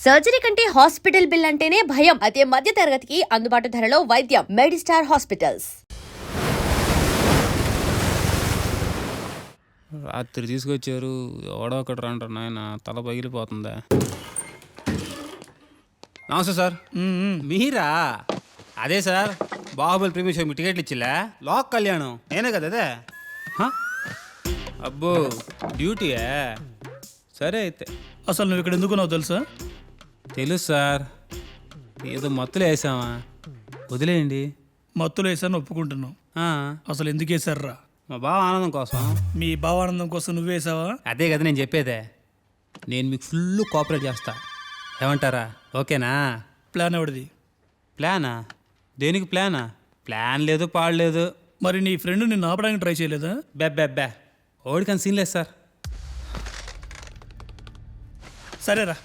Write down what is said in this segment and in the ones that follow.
Surgery కంటే hospital bill అంటేనే భయం. అదే మధ్య తరగతికి అందుబాటు ధరలో వైద్యం. Medistar hospitals. రాత్రి తీసుకొచ్చారు, ఎవడో ఒకటి రంటారు నాయన, తల పగిలిపోతుందా. నమస్తే సార్. మీరా? అదే sir, Baahubali premiere show me టికెట్లు ఇచ్చిలే, లోక్ కళ్యాణం నేనే కదా అదే. అబ్బో డ్యూటీయా? సరే అయితే. అసలు నువ్వు ఇక్కడ ఎందుకున్నావు తెలుసా? తెలుసు సార్, ఏదో మత్తులు వేసామా, వదిలేయండి. మత్తులు వేసాను ఒప్పుకుంటున్నావు. అసలు ఎందుకు వేసారా? మా బావ ఆనందం కోసం. మీ భావానందం కోసం నువ్వు వేసావా? అదే కదా నేను చెప్పేదే. నేను మీకు ఫుల్ కోఆపరేట్ చేస్తా, ఏమంటారా? ఓకేనా? ప్లాన్ ఎవడిది? ప్లానా? దేనికి ప్లానా? ప్లాన్ లేదు, పాడలేదు. మరి నీ ఫ్రెండ్ నిన్ను ఆపడానికి ట్రై చేయలేదా? బెబ్బెబ్బే, ఓడికని సీన్ లేదు సార్. సరేరా,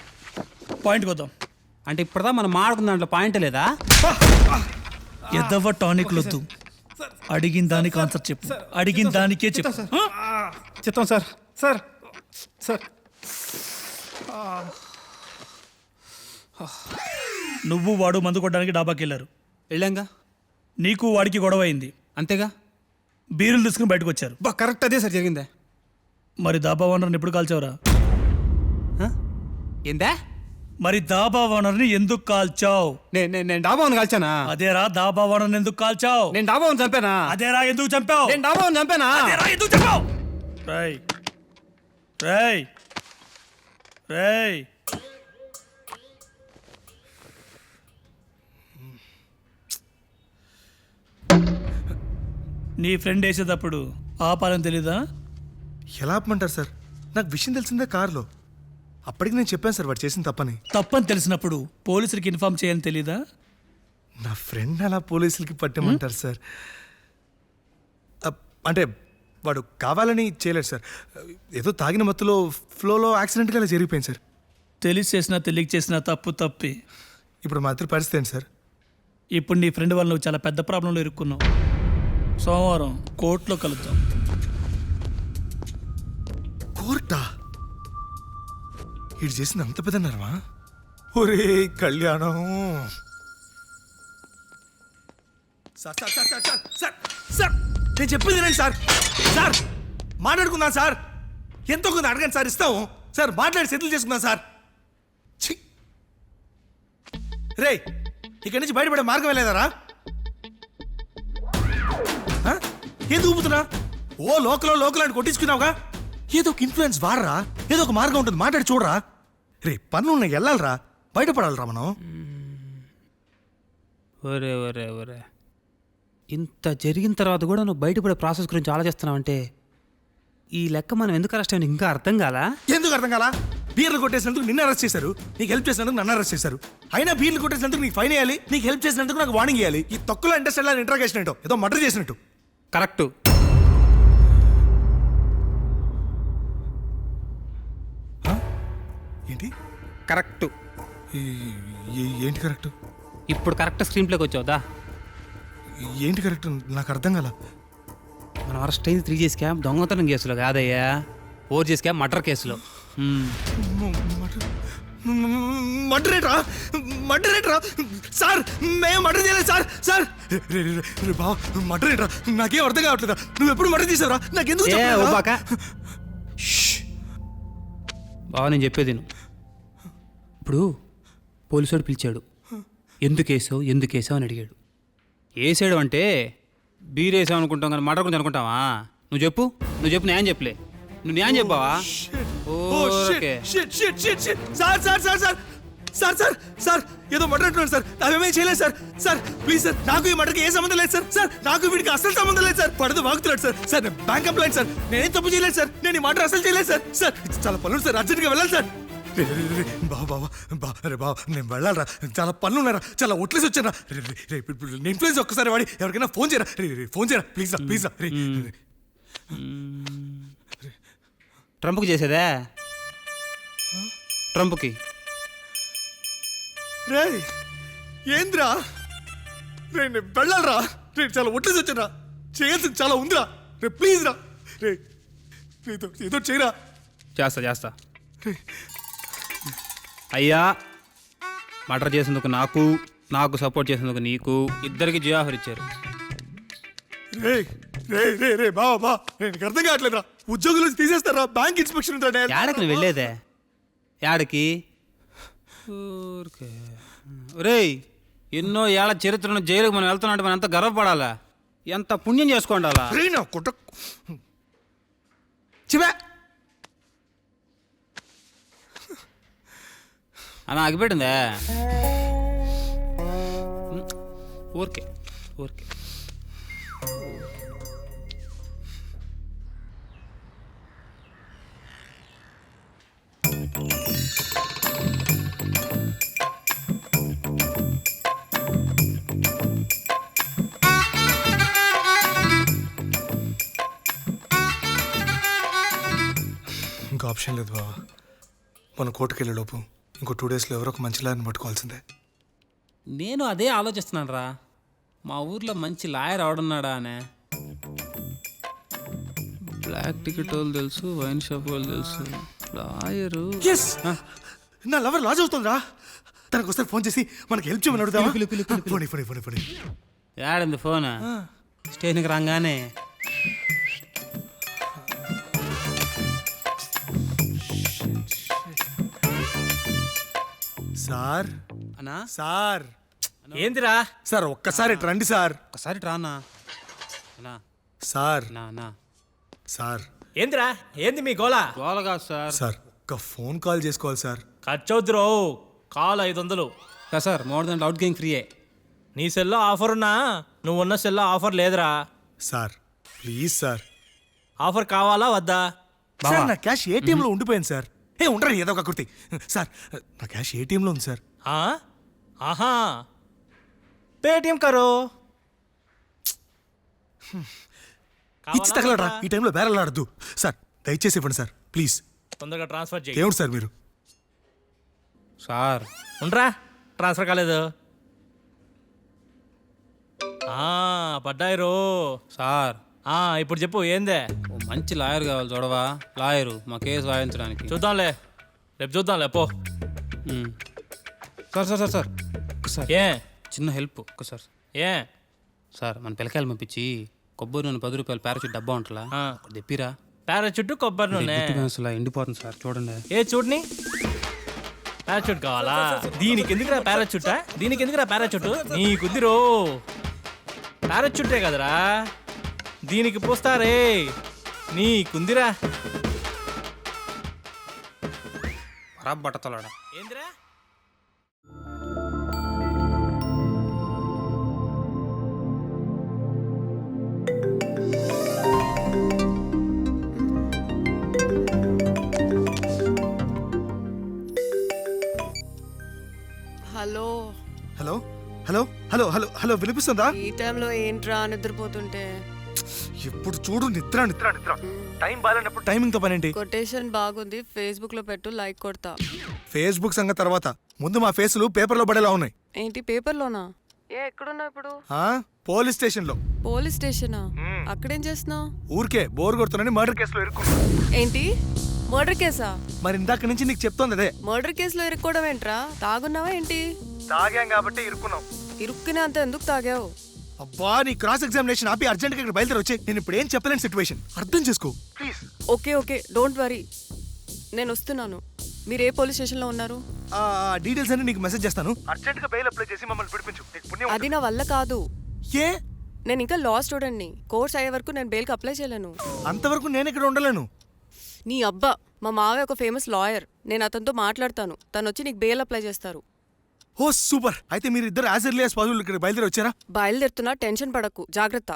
పాయింట్కి వద్దాం. అంటే ఇప్పుడుదా మనం మాడుకున్న దాంట్లో పాయింట్ లేదా? ఎదవ టానిక్ వద్దు, అడిగిన దానికి ఆన్సర్ చెప్పు. అడిగిన దానికే చెప్పు. చెప్తాం సార్. సార్ సార్ నువ్వు వాడు మందు కొట్టడానికి డాబాకి వెళ్ళారు. వెళ్ళాంగా. నీకు వాడికి గొడవ అయింది. అంతేగా. బీరులు తీసుకుని బయటకు వచ్చారు. కరెక్ట్ అదే సార్ జరిగిందే. మరి దాబా ఓనర్ని ఎప్పుడు కాల్చావురా? ఏందా? మరి దాబా ఓనర్ని ఎందుకు కాల్చావు? నేను డాబాను కాల్చానా? అదేరా, దాబా ఓనర్ని ఎందుకు కాల్చావు? నేను డాబాను చంపానా? అదేరా, ఎందుకు చంపావు? నేను డాబాను చంపానా? అదేరా, ఎందుకు చంపావు? రేయ్ రేయ్ రేయ్, నీ ఫ్రెండ్ వేసేటప్పుడు ఆపాలని తెలీదా? ఎలా ఆపమంటారు సార్? నాకు విషయం తెలిసిందే కారులో. అప్పటికి నేను చెప్పాను సార్ వాడు చేసిన తప్పని. తప్పని తెలిసినప్పుడు పోలీసులకి ఇన్ఫార్మ్ చేయాలని తెలీదా? నా ఫ్రెండ్ అలా పోలీసులకి పట్టమంటారు సార్? అంటే వాడు కావాలని చేయలేడు సార్. ఏదో తాగిన మత్తులో ఫ్లోలో యాక్సిడెంట్గా అలా జరిగిపోయింది సార్. తెలిసి చేసినా తెలియక చేసినా తప్పు తప్పి. ఇప్పుడు మా ఇద్దరి పరిస్థితి ఏంటి సార్? ఇప్పుడు నీ ఫ్రెండ్ వల్ల నువ్వు చాలా పెద్ద ప్రాబ్లంలో ఇరుక్కున్నావు. సోమవారం కోర్టులో కలుద్దాం. కోర్టా? ఇటు చేసింది అంత పెద్దన్నారమా? ఒరే కళ్యాణం. Sir sir sir sir sir sir sir నేను చెప్పింది రండి సార్. సార్ మాట్లాడుకుందాం సార్. ఎంతో కొంత అడగండి సార్, ఇస్తాము సార్. మాట్లాడి సెటిల్ చేసుకుందాం సార్. రే, ఇక్కడి నుంచి బయటపడే మార్గం వెళ్ళేదారా? ఏది ఊపుతున్నా? ఓ లోకల్ అని కొట్టించుకున్నావుగా. ఏదో ఒక ఇన్ఫ్లుయెన్స్ వాడరా, ఏదో ఒక మార్గం ఉంటుంది, మాట్లాడి చూడరా. రే, పనులు ఉన్నాయి, వెళ్ళాలరా, బయటపడాలరా మనం. ఒరే ఒరే ఒరే, ఇంత జరిగిన తర్వాత కూడా నువ్వు బయటపడే ప్రాసెస్ గురించి ఆలోచిస్తున్నావంటే ఈ లెక్క మనం ఎందుకు అరెస్ట్ అయ్యి ఇంకా అర్థం కాలా? ఎందుకు అర్థం కాలా? బీర్లు కొట్టేసినందుకు నిన్ను అరెస్ట్ చేశారు, నీకు హెల్ప్ చేసినందుకు నన్ను అరెస్ట్ చేశారు. అయినా బీర్లు కొట్టేసినందుకు నీకు ఫైన్ వేయాలి, నీకు హెల్ప్ చేసినందుకు నాకు వార్నింగ్ ఇవ్వాలి. ఈ తక్కువలో ఇంట్రెస్ట్ ఇంట్రాగేషన్ ఏంటో, ఏదో మర్డర్ చేసినట్టు. కరెక్టు. ఏంటి కరెక్టు? ఏంటి కరెక్ట్? ఇప్పుడు కరెక్ట్ స్క్రీన్ ప్లేకి వచ్చావుదా? ఏంటి కరెక్ట్? నాకు అర్థం కాల. మనం అరెస్ట్ అయింది 3G స్కామ్ దొంగతనం కేసులో కాదయ్యా, 4G స్కామ్ మర్డర్ కేసులో. మర్డరేట్రా? మర్డరేట్రా సార్? మేము మర్డర్ చేయలేదు సార్. సార్ బావ, మర్డరేట్రా? నాకేం అర్థం కావట్లేదా? నువ్వు ఎప్పుడు మర్డర్ చేసావురా? నాకెందుకు బావ, నేను చెప్పేది ఇప్పుడు పోలీసుడు పిలిచాడు, ఎందుకు వేసావు అని అడిగాడు. వేసాడు అంటే బీర్ వేసావు అనుకుంటాం కానీ మర్డర్ గురించి అనుకుంటావా? నువ్వు చెప్పు న్యాయం చెప్పలే. నువ్వు న్యాయం చెప్పావా? Sir sir sir sir sir sir sir ఏదో మర్డర్ అంటున్నాడు సార్. అవేమీ చేయలేదు సార్. సార్ ప్లీజ్ సార్, నాకు ఈ మర్డర్కి ఏ సంబంధం లేదు సార్. సార్ నాకు వీడికి అసలు సంబంధం లేదు సార్. పడదు వాగుతున్నాడు సార్. సార్ నేను బ్యాంక్ ఎంప్లాయీ సార్, నేనేం తప్పు చేయలేదు సార్. నేను ఈ మర్డర్ అసలు చేయలేదు సార్. సార్ చాలా పనులు సార్, అర్జెంట్గా వెళ్ళాలి సార్. బాబా నేను వెళ్ళాలరా, చాలా పనులు ఉన్నారా, చాలా ఒట్లేసి వచ్చారా. నేను ఇన్ఫ్లుయెన్స్ ఒక్కసారి వాడి ఎవరికైనా ఫోన్ చేయరా, ఫోన్ చేయరా ప్లీజ్ ప్లీజ్. ట్రంప్కి చేసేదా? ట్రంప్కి రే ఏంద్రా? రే నేను వెళ్ళాలరా, రే చాలా ఒట్లేసి వచ్చారా, చేయాల్సింది చాలా ఉందిరా. రే ప్లీజ్ రా, రే ఏదో చేయరా. చేస్తా అయ్యా, మర్డర్ చేసేందుకు నాకు సపోర్ట్ చేసేందుకు నీకు ఇద్దరికి జియో ఆఫర్ ఇచ్చారు. రే రే రే రే బావా నేను అర్థం కావట్లేదురా. ఉద్యోగులు తీసేస్తారా? బ్యాంక్ ఇన్స్పెక్షన్ ఉంటాడు. యాడకి నువ్వు వెళ్ళేదే? యాడకి? రేయ్, ఎన్నో ఏళ్ల చరిత్రను జైలుకి మనం వెళ్తున్నట్టు మనం ఎంత గర్వపడాలా, ఎంత పుణ్యం చేసుకోండాలా. అని ఆగిపెట్టిందే. ఊరికే ఊరికే ఇంకా ఆప్షన్ లేదు బావా. మన కోర్టుకు వెళ్ళే లోపు ఇంకో 2 డేస్లో ఎవరో ఒక మంచి లాయర్ని పట్టుకోవాల్సిందే. నేను అదే ఆలోచిస్తున్నాను రా. మా ఊర్లో మంచి లాయర్ ఆడున్నాడా అనే. బ్లాక్ టికెట్ వాళ్ళు తెలుసు, వైన్ షాప్ వాళ్ళు తెలుసు, లాయరు. ఎస్, నా లవర్ లాజ్ అవుతుందిరా. తనకు ఒకసారి ఫోన్ చేసి మనకి హెల్ప్ చేయమని అడుగుదామా? Phone phone phone phone. యాడుంది ఫోన్? స్టేషన్కి రాగానే. సార్ అన్నా సార్ ఏందిరా? సార్ ఒక్కసారి ఇటు రండి సార్. ఒకసారి రానా అన్నా. సార్ నా నా సార్ ఏందిరా ఏంది మీ గోలా? గోల కాదు సార్. సార్ ఒక ఫోన్ కాల్ చేసుకోవాలి సార్. ఖర్చవుద్దురో call 500. Sir more than out game ఫ్రీయే. నీ సెల్లో ఆఫర్ ఉన్నా నువ్వున్న సెల్లో ఆఫర్ లేదురా. Sir please sir. ఆఫర్ కావాలా వద్దా? సార్ నా క్యాష్ ఏటీఎంలో ఉండిపోయింది సార్. ఏ ఉండరు ఏదో ఒక కుర్తి. సార్ నా క్యాష్ ఏటీఎంలో ఉంది సార్. ఆ? ఆహా పేటిఎం కరో. ఇచ్చి తగలరా, ఈ టైంలో బేరలాడద్దు సార్. దయచేసి ఇవ్వండి సార్ ప్లీజ్. తొందరగా ట్రాన్స్ఫర్ చేయి. ఏమిటి సార్ మీరు? సార్ ఉండరా, ట్రాన్స్ఫర్ కాలేదు. పడ్డాయి రో. సార్ ఇప్పుడు చెప్పు ఏందే? ఓ మంచి లాయర్ కావాలి చూడవా. లాయరు మా కేసు వాయించడానికి. చూద్దాంలే, రేపు చూద్దాంలే పో. సార్ సార్ సార్ సార్ ఒకసారి ఏ చిన్న హెల్ప్ ఒక్కసారి. ఏ సార్ మన పిల్లకాయలు పంపించి కొబ్బరి నూనె 10 రూపాయలు పారాచూట్ డబ్బా ఉంటుందా ఒకటి తెప్పిరా. పారాచుట్టు కొబ్బరి నూనె అసలు ఎండిపోతుంది సార్ చూడండి. ఏ చూడని పారాచూట్ కావాలా? దీనికి ఎందుకురా పారాచూటా? దీనికి ఎందుకురా పారాచూట్? నీ కుదిరో పారాచూటే కదరా, దీనికి పోస్తారే. నీ కుందిరా ఖరాబ్ బట్టతలాడా. ఏందిరా? Hello hello hello hello hello hello వినిపిస్తుందా? ఈ టైంలో ఏంట్రా నిద్రపోతుంటే? ఎప్పుడు చూడు నిద్ర నిద్ర నిద్ర. టైం బాగాలేనప్పుడు టైమింగ్ తో పనేంటి? కొటేషన్ బాగుంది, ఫేస్బుక్ లో పెట్టు, లైక్ కొడతా. ఫేస్బుక్ సంగతి తర్వాత, ముందు మా ఫేసులు పేపర్లో పడేలా ఉన్నాయి. ఏంటి పేపర్లోనా? ఎక్కడున్నావు ఇప్పుడు? పోలీస్ స్టేషన్ లో. పోలీస్ స్టేషనా? అక్కడేం చేస్తున్నావు? ఊరికే బోర్ కొడుతున్నాని మర్డర్ కేసులో ఇరుక్కున్నా. ఏంటి మర్డర్ కేసా? మరి ఇందాక నుంచి నీకు చెప్తోంది అదే. మర్డర్ కేసులో ఇరుక్కోవడం ఏంట్రా? తాగున్నావా ఏంటి? తాగాం కాబట్టి ఇరుక్కున్నాం. ఇరుక్కునే అంత ఎందుకు తాగావు? అబ్బా నీ క్రాస్ ఎగ్జామినేషన్ ఆపి అర్జెంట్ గా ఇక్కడ బయలుదేరి వచ్చే. నేను ఇప్పుడు ఏం చెప్పలేని సిచ్యువేషన్, అర్థం చేసుకో please. Okay okay don't worry, నేను వస్తున్నాను. మీరు ఏ పోలీస్ స్టేషన్ లో ఉన్నారు? డీటెయిల్స్ అన్ని నీకు మెసేజ్ చేస్తాను. అర్జెంట్ గా బెయిల్ అప్లై చేసి మమ్మల్ని విడిపించు. నీకు పుణ్యం అది నా వల్ల కాదు. ఏ? నేను ఇంకా లా స్టూడెంట్ని. కోర్స్ అయ్యే వరకు నేను బెయిల్కి అప్లై చేయలేను. అంతవరకు నేను ఇక్కడ ఉండలేను. నీ అబ్బా, మా మావయ్య ఒక ఫేమస్ లాయర్. నేను అతనితో మాట్లాడతాను, తను వచ్చి నీకు బెయిల్ అప్లై చేస్తారు. ఓ సూపర్. అయితే మీరు ఇద్దరు యాజ్ ఎర్లీ యాజ్ పాసిబుల్ ఇక్కడ బయలుదేరి వచ్చారా? బయలుదేరుతున్నా, టెన్షన్ పడకు, జాగ్రత్త.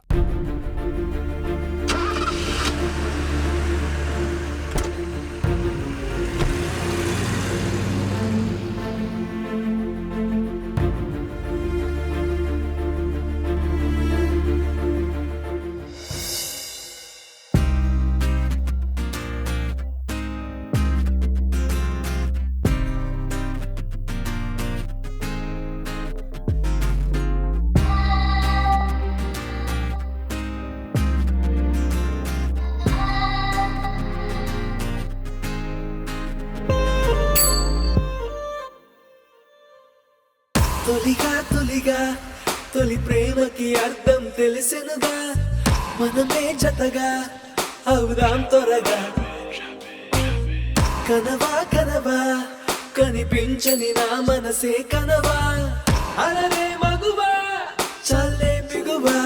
తొలిగా తొలిగా తొలి ప్రేమకి అర్థం తెలిసెనుగా మనమే జతగా అవుదాం త్వరగా కనవా కనవా కనిపించని నా మనసే కనవా అలరే మగువా చల్లే పిగువా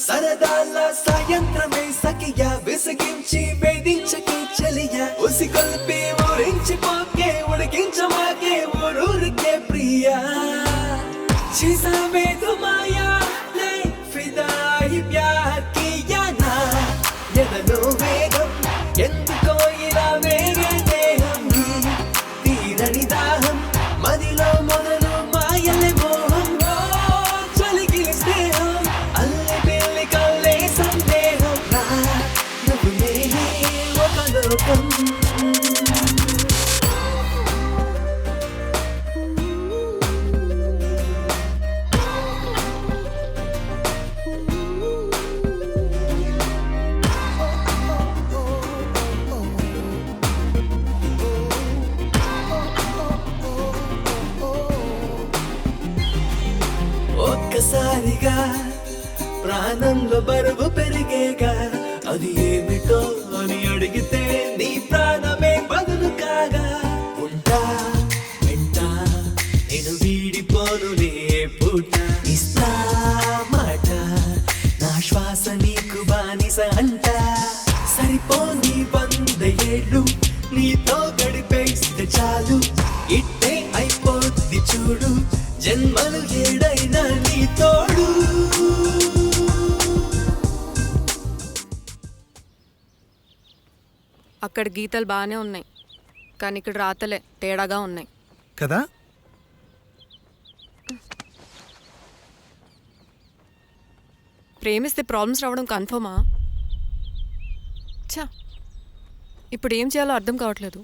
సరదాల సాయంత్రమే సఖియా విసిగించి వేధించకే చలియా ఉసిగొల్పి ఊరించిపోకే ఉడికించమాకే ఊరూరికే ప్రియా చిసామే తుమాయా లే ఫిదాయి ప్యార్ కియా నా ఎదలో వేగం ఎందుకో ఇలా వేగే దేహం తీరని దాహం మదిలో మొదలు మాయలే మోహం చలిగిలి స్నేహం అల్లి పిల్లి కల్లే సందేహం నా నువ్వు నేనే ఒక లోకం ఒక్కసారిగా ప్రాణంలో బరువు పెరిగేగా అది ఏమిటో అని అడిగితే నీ ప్రాణమే బదులు కాగా ఉంటా వెంటా నేను వీడిపోనులే పూట ఇస్తా మాట నా శ్వాస నీకు బానిస అంట సరిపోని 100 ఏళ్ళు నీతో గడిపేస్తే చాలు ఇట్టే అయిపోద్ది చూడు జన్మలు ఏడైనా నీ తోడు అక్కడ గీతలు బాగానే ఉన్నాయి కానీ ఇక్కడ రాతలే తేడాగా ఉన్నాయి. కదా ప్రేమిస్తే ప్రాబ్లమ్స్ రావడం కన్ఫర్మా? ఛా, ఇప్పుడు ఏం చేయాలో అర్థం కావట్లేదు.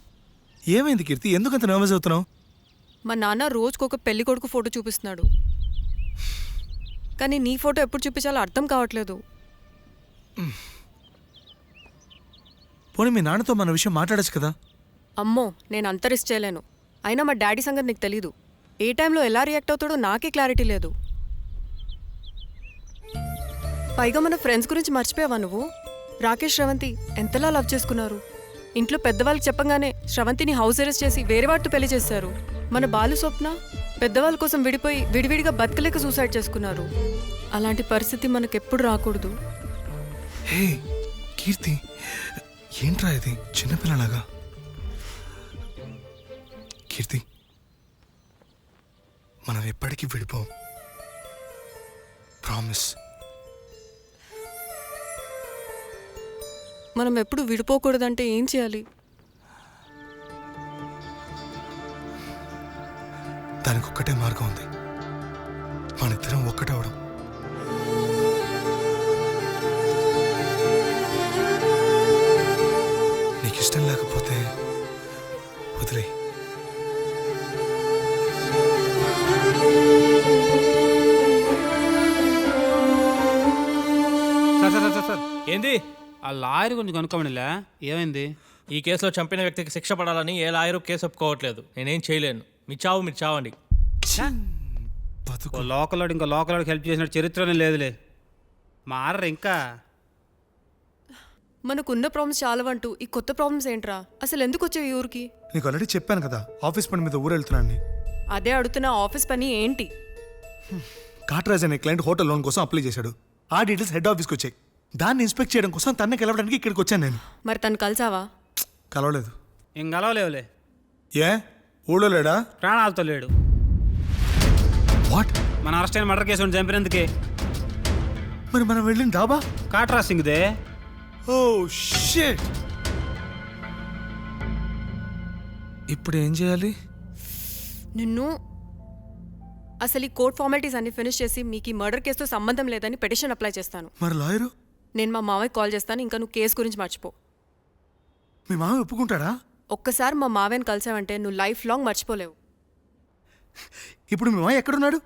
ఏమైంది కీర్తి, ఎందుకంత నర్వస్ అవుతున్నావు? మా నాన్న రోజుకొక పెళ్లి కొడుకు ఫోటో చూపిస్తున్నాడు, కానీ నీ ఫోటో ఎప్పుడు చూపించాలో అర్థం కావట్లేదు. పోనీ మీ నాన్నతో మన విషయం మాట్లాడచ్చు కదా? అమ్మో, నేను అంత రిస్క్ చేయలేను. అయినా మా డాడీ సంగతి నీకు తెలీదు. ఏ టైంలో ఎలా రియాక్ట్ అవుతాడో నాకే క్లారిటీ లేదు. పైగా మన ఫ్రెండ్స్ గురించి మర్చిపోయావా నువ్వు? రాకేష్ శ్రవంతి ఎంతలా లవ్ చేసుకున్నారు. ఇంట్లో పెద్దవాళ్ళకి చెప్పగానే శ్రవంతిని హౌస్ అరెస్ట్ చేసి వేరే వాటితో పెళ్లి చేశారు. మన బాలు స్వప్న పెద్దవాళ్ళ కోసం విడిపోయి విడివిడిగా బతకలేక సూసైడ్ చేసుకున్నారు. అలాంటి పరిస్థితి మనకెప్పుడు రాకూడదు. హే కీర్తి, ఏంట్రా ఇది చిన్నపిల్లలాగా? కీర్తి, మనం ఎప్పటికీ విడిపోం, ప్రామిస్. మనం ఎప్పుడు విడిపోకూడదంటే ఏం చేయాలి? దానికి ఒక్కటే మార్గం ఉంది, మనిద్దరం ఒక్కటవడం. నీకు ఇష్టం లేకపోతే వదిలే. సార్ ఏంది? ఆ లాయర్ గురించి కనుక్కోమనిలే, ఏమైంది? ఈ కేసులో చంపిన వ్యక్తికి శిక్ష పడాలని ఏ లాయరు కేసు ఒప్పుకోవట్లేదు. నేనేం చేయలేను. మీ చావు మీరు చావండి. లోకల్ ఇంకా లోకల్ హెల్ప్ చేసిన చరిత్రనే లేదులే. మారరు ఇంకా. మనకున్న ప్రాబ్లమ్స్ చాలవంటూ ఈ కొత్త ప్రాబ్లమ్స్ ఏంట్రా? అసలు ఎందుకు వచ్చావు ఈ ఊరికి? నీకు ఆల్రెడీ చెప్పాను కదా, ఆఫీస్ పని మీద ఊరు వెళ్తున్నాను. అదే అడుగుతున్న ఆఫీస్ పని ఏంటి? కాట్రాజ్ అనే క్లయింట్ హోటల్ లోన్ కోసం అప్లై చేశాడు. ఆ డీటెయిల్స్ హెడ్ ఆఫీస్కి వచ్చాయి. దాన్ని ఇన్స్పెక్ట్ చేయడం కోసం తన్నే కలవడానికి ఇక్కడికి వచ్చాను నేను. మరి తను కలిసావా? కలవలేదు. ఏం కలవలేవులే. ఏ ఊళ్ళో లేడా? ప్రాణాలతో లేడు. వాట్? మన అరెస్ట్ అయిన మర్డర్ కేసు చంపినందుకే. మరి మనం వెళ్ళిన డాబా కాట్రా సింగ్దే. Oh shit. ఇప్పుడు ఏం చేయాలి? నిన్ను అసలు ఈ కోర్ట్ ఫార్మాలిటీస్ అన్ని ఫినిష్ చేసి మీకు ఈ మర్డర్ కేసుతో సంబంధం లేదని పిటిషన్ అప్లై చేస్తాను. మరి లాయరు? నేను మా మావయ్య కాల్ చేస్తాను. ఇంకా నువ్వు కేసు గురించి మర్చిపో. మీ మామ ఒప్పుకుంటాడా? ఒక్కసారి మా మావయ్యని కలిసావంటే నువ్వు లైఫ్ లాంగ్ మర్చిపోలేవు. ఇప్పుడు మీ మామ ఎక్కడున్నాడు?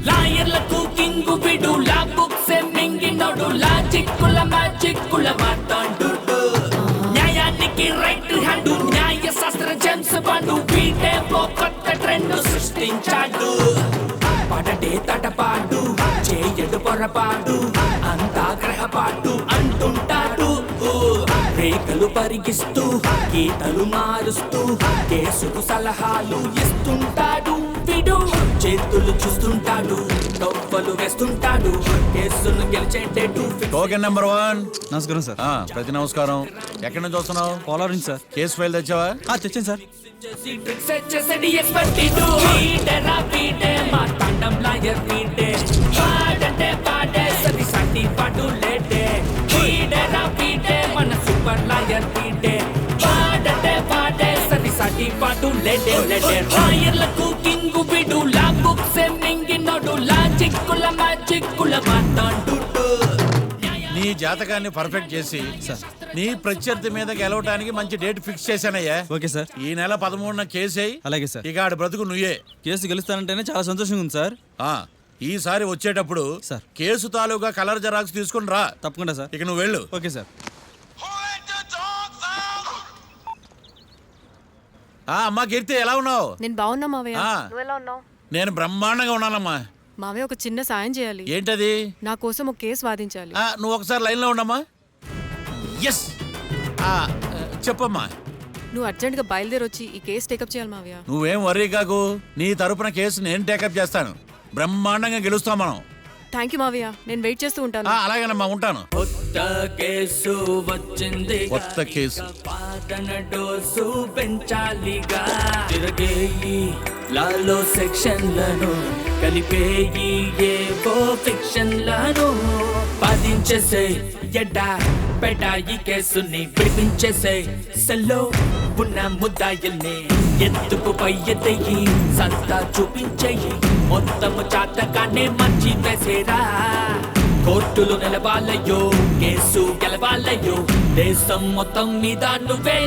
లాయర్లకు కింగు బిడు లా బుక్స్ మింగినోడు లాజిక్కుల మ్యాజిక్కుల మాతాండు న్యాయానికి రైట్ హ్యాండ్ న్యాయ శాస్త్ర జేమ్స్ బాండు వీటే ఓ కొత్త ట్రెండ్ సృష్టించాడు పడటే తటపాటు చేయడు పొరపాటు అంతా గ్రహపాటు అంటుంటాడు రేఖలు పరిగిస్తూ గీతలు మారుస్తూ కేసుకు సలహాలు ఇస్తుంటాడు వీడు చేతులు చూస్తుంటాడు తొవ్వలు వేస్తుంటాడు కేసును గెలిచేటట్టు టోకెన్ నెంబర్ 1. నమస్కారం సార్. ప్రతి నమస్కారం. ఎక్కడి నుంచి వస్తున్నావు? పోలవరం నుంచి సార్. కేసు ఫైల్ తెచ్చావా? తెచ్చాను సార్. ట్రిక్స్ చేసేది ఎక్స్పర్ట్ ఇడు వీడరా వీడే మా తండం లాయర్ వీడే పాడంటే పాడే సది సాటి పాటు లేటే వీడరా వీడే మన సూపర్ లాయర్ వీడే పాడంటే పాడే సది సాటి పాటు లేటే లేటే లాయర్లకు కింగు వీడు లా బుక్స్ మింగినోడు లాజిక్కుల మ్యాజిక్కుల మాతాండు నీ జాతకాన్ని పర్ఫెక్ట్ చేసి నీ ప్రత్యర్థి మీద గెలవడానికి మంచి డేట్ ఫిక్స్ చేశానయ్యా. Okay sir. ఈ నెల 13న కేసు అయ్యి అలాగే సార్. ఇక ఆడి బ్రతుకు నువ్వే. కేసు గెలుస్తానంటేనే చాలా సంతోషంగా ఉంది సార్. ఈసారి వచ్చేటప్పుడు సార్. కేసు తాలూకా కలర్ జెరాక్స్ తీసుకుని రా. తప్పకుండా సార్. ఇక నువ్వు వెళ్ళు. Okay sir. అమ్మా కీర్తి, ఎలా ఉన్నావు? నేను బాగున్నా మావయ్య. ఆ. నువ్వు ఎలా ఉన్నావు? నేను బ్రహ్మాండంగా ఉన్నానమ్మా. మావయ్య ఒక చిన్న సాయం చేయాలి. ఏంటది? నా కోసం ఒక కేసు వాదించాలి. నువ్వు ఒకసారి లైన్లో ఉండమ్మా. ఎస్, చెప్పమ్మా. నువ్వు అర్జెంట్ గా బయలుదేరి వచ్చి ఈ కేసు టేకప్ చేయాలి మావయ్య. నువ్వేం వర్రీ కాకు, నీ తరపున కేసు నేను టేకప్ చేస్తాను. బ్రహ్మాండంగా గెలుస్తాం మనం. థ్యాంక్ యూ మావయ్య, నేను వెయిట్ చేస్తూ ఉంటాను. అలాగేనమ్మా, ఉంటాను. కొత్త కేసు వచ్చింది కొత్త కేసు. పాతన డోసు పెంచాలిగా తిరగేయి లాలో సెక్షన్లను కలిపేయి ఏవో ఫిక్షన్లను బాధించేసే ఎడ్డా పెటాయి కేసుని విడిపించేసే సెల్లో ఉన్న ముద్దాయిల్ని ఎత్తుకు పై ఎత్తయి సత్తా చూపించేయి మొత్తము చాతకానే మంచి వేసేరా కోర్టులు నిలవాలయ్యో కేసు గెలవాలయ్యో దేశం మొత్తం మీద నువ్వేలా